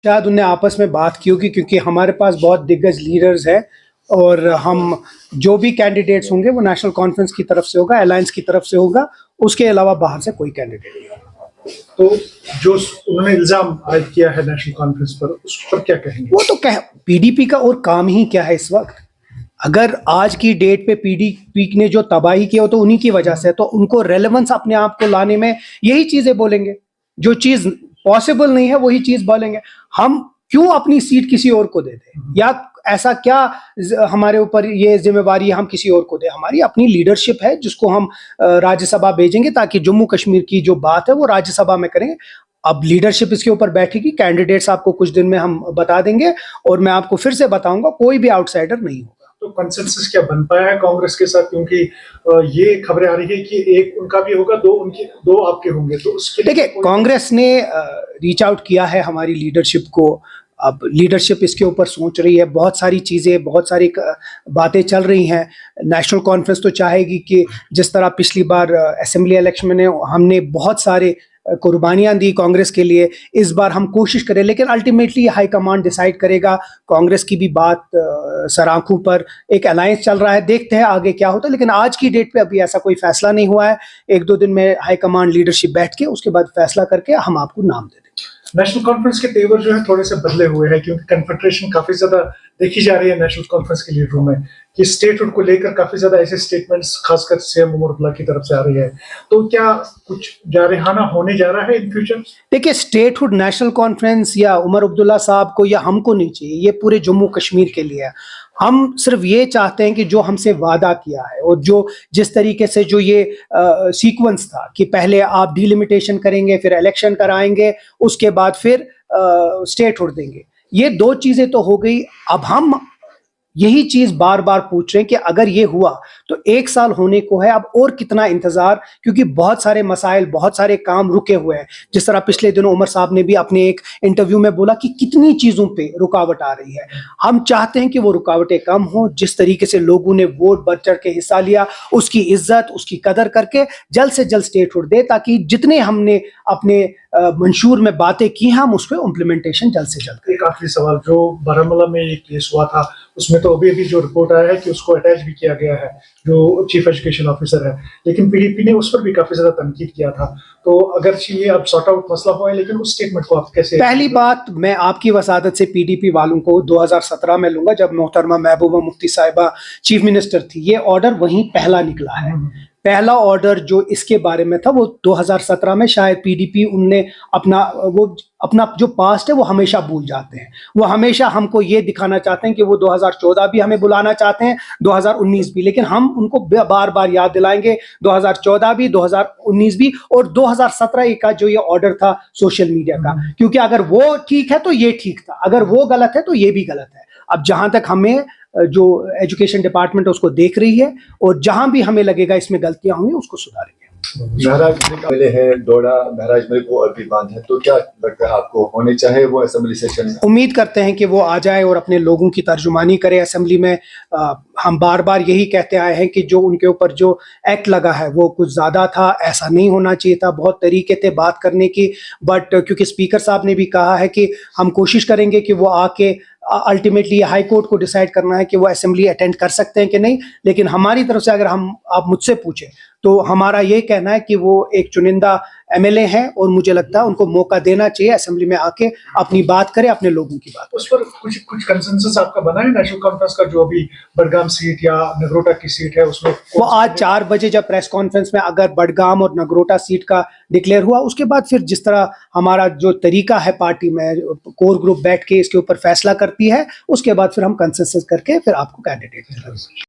शायद उनने आपस में बात की होगी, क्योंकि हमारे पास बहुत दिग्गज लीडर्स हैं और हम जो भी कैंडिडेट्स होंगे वो नेशनल कॉन्फ्रेंस की तरफ से होगा, अलायंस की तरफ से होगा, उसके अलावा बाहर से कोई कैंडिडेट नहीं होगा। तो जो उन्होंने इल्जाम आयद किया है नेशनल कॉन्फ्रेंस पर, उस पर क्या कहेंगे? वो तो पीडीपी का और काम ही क्या है इस वक्त। अगर आज की डेट पे पीडीपी ने जो तबाही की हो तो उन्हीं की वजह से, तो उनको रेलेवेंस अपने आप को लाने में यही चीजें बोलेंगे, जो चीज पॉसिबल नहीं है वही चीज बोलेंगे। हम क्यों अपनी सीट किसी और को दे दें, या ऐसा क्या हमारे ऊपर ये जिम्मेवारी हम किसी और को दें? हमारी अपनी लीडरशिप है जिसको हम राज्यसभा भेजेंगे, ताकि जम्मू कश्मीर की जो बात है वो राज्यसभा में करेंगे। अब लीडरशिप इसके ऊपर बैठेगी, कैंडिडेट्स आपको कुछ दिन में हम बता देंगे, और मैं आपको फिर से बताऊंगा कोई भी आउटसाइडर नहीं होगा। तो कंसेंसस क्या बन पाया है कांग्रेस के साथ? क्योंकि ये खबरें आ रही है कि एक उनका भी होगा, दो आपके होंगे, तो उसके लिए देखिए, कांग्रेस ने रीच आउट किया है हमारी लीडरशिप को। अब लीडरशिप इसके ऊपर सोच रही है, बहुत सारी चीज़ें, बहुत सारी बातें चल रही हैं। नेशनल कॉन्फ्रेंस तो चाहेगी कि जिस तरह पिछली बार असेंबली इलेक्शन में हमने बहुत सारे कुर्बानियां दी कांग्रेस के लिए, इस बार हम कोशिश करें, लेकिन अल्टीमेटली हाईकमांड डिसाइड करेगा। कांग्रेस की भी बात सर आंखों पर, एक अलायंस चल रहा है, देखते हैं आगे क्या होता है, लेकिन आज की डेट पे अभी ऐसा कोई फैसला नहीं हुआ है। 1-2 दिन में हाईकमांड लीडरशिप बैठ के उसके बाद फैसला करके हम आपको नाम दे देंगे। नेशनल कॉन्फ्रेंस के तेवर जो है थोड़े से बदले हुए हैं, क्योंकि कन्फेडरेशन काफी ज्यादा देखी जा रही है नेशनल कॉन्फ्रेंस के लीडरों में, कि स्टेटहुड को लेकर काफी ज्यादा ऐसे स्टेटमेंट्स खासकर सीएम उमर अब्दुल्ला की तरफ से आ रही है। तो क्या कुछ जारहाना होने जा रहा है इन फ्यूचर? देखिए, स्टेटहुड नेशनल कॉन्फ्रेंस या उमर अब्दुल्ला साहब को या हमको नहीं चाहिए, ये पूरे जम्मू कश्मीर के लिए है। हम सिर्फ ये चाहते हैं कि जो हमसे वादा किया है और जो जिस तरीके से जो ये सीक्वेंस था कि पहले आप डिलिमिटेशन करेंगे, फिर इलेक्शन कराएंगे, उसके बाद फिर स्टेटहुड देंगे, ये 2 चीजें तो हो गई। अब हम यही चीज बार बार पूछ रहे हैं कि अगर ये हुआ तो 1 साल होने को है, अब और कितना इंतजार, क्योंकि बहुत सारे मसाइल, बहुत सारे काम रुके हुए हैं। जिस तरह पिछले दिनों उमर साहब ने भी अपने एक इंटरव्यू में बोला कि कितनी चीजों पे रुकावट आ रही है। हम चाहते हैं कि वो रुकावटें कम हो। जिस तरीके से लोगों ने वोट बढ़ चढ़ के हिस्सा लिया, उसकी इज्जत, उसकी कदर करके जल्द से जल्द स्टेटहुड दे, ताकि जितने हमने अपने मंशूर में बातें की हम उस पर इम्प्लीमेंटेशन जल्द से जल्द। एक आखिरी सवाल, जो बारामूला में एक केस हुआ था, उसमें तो अभी जो रिपोर्ट आया है कि उसको अटैच भी किया गया है जो चीफ एजुकेशन ऑफिसर है, लेकिन पीडीपी ने उस पर भी काफी ज्यादा तनकीद किया था। तो अगर ये अब सॉर्ट आउट मसला हुआ है, लेकिन उस स्टेटमेंट को आप कैसे? पहली बात, मैं आपकी वसादत से पीडीपी वालों को 2017 में लूंगा, जब मोहतरमा महबूबा मुफ्ती साहिबा चीफ मिनिस्टर थी। ये ऑर्डर वहीं पहला निकला है। पहला ऑर्डर जो इसके बारे में था वो 2017 में, शायद पीडीपी उनने अपना जो पास्ट है वो हमेशा भूल जाते हैं। वो हमेशा हमको ये दिखाना चाहते हैं कि वो 2014 भी हमें बुलाना चाहते हैं, 2019 भी, लेकिन हम उनको बार बार याद दिलाएंगे 2014 भी, 2019 भी, और 2017 का जो ये ऑर्डर था सोशल मीडिया का, क्योंकि अगर वो ठीक है तो ये ठीक था, अगर वो गलत है तो ये भी गलत है। अब जहां तक हमें जो एजुकेशन डिपार्टमेंट उसको देख रही है, और जहां भी हमें लगेगा इसमें गलतियां हुई उसको सुधारेंगे। मिले हैं डोडा महराज में वो अभी बंद है, तो क्या लगता है आपको होने चाहे वो असेंबली सेशन में? उम्मीद करते हैं कि वो आ जाए और अपने लोगों की तर्जुमानी करे असेंबली में। हम बार बार यही कहते आए हैं कि जो उनके ऊपर जो एक्ट लगा है वो कुछ ज्यादा था, ऐसा नहीं होना चाहिए था। बहुत तरीके थे बात करने की, बट क्योंकि स्पीकर साहब ने भी कहा है कि हम कोशिश करेंगे कि वो आके अल्टीमेटली हाई कोर्ट को डिसाइड करना है कि वो असेंबली अटेंड कर सकते हैं कि नहीं, लेकिन हमारी तरफ से अगर आप मुझसे पूछें तो हमारा ये कहना है कि वो एक चुनिंदा एमएलए हैं, और मुझे लगता है उनको मौका देना चाहिए असेंबली में आके अपनी बात करें, अपने लोगों की बात। उस पर कुछ कंसेंसस आपका बना है नेशनल कॉन्फ्रेंस का? जो अभी बडगाम सीट या नगरोटा की सीट है उसमें वो आज 4 बजे जब प्रेस कॉन्फ्रेंस में अगर बडगाम और नगरोटा सीट का डिक्लेयर हुआ, उसके बाद फिर जिस तरह हमारा जो तरीका है पार्टी में, कोर ग्रुप बैठ के इसके ऊपर फैसला करती है, उसके बाद फिर हम कंसेंसस करके फिर आपको कैंडिडेट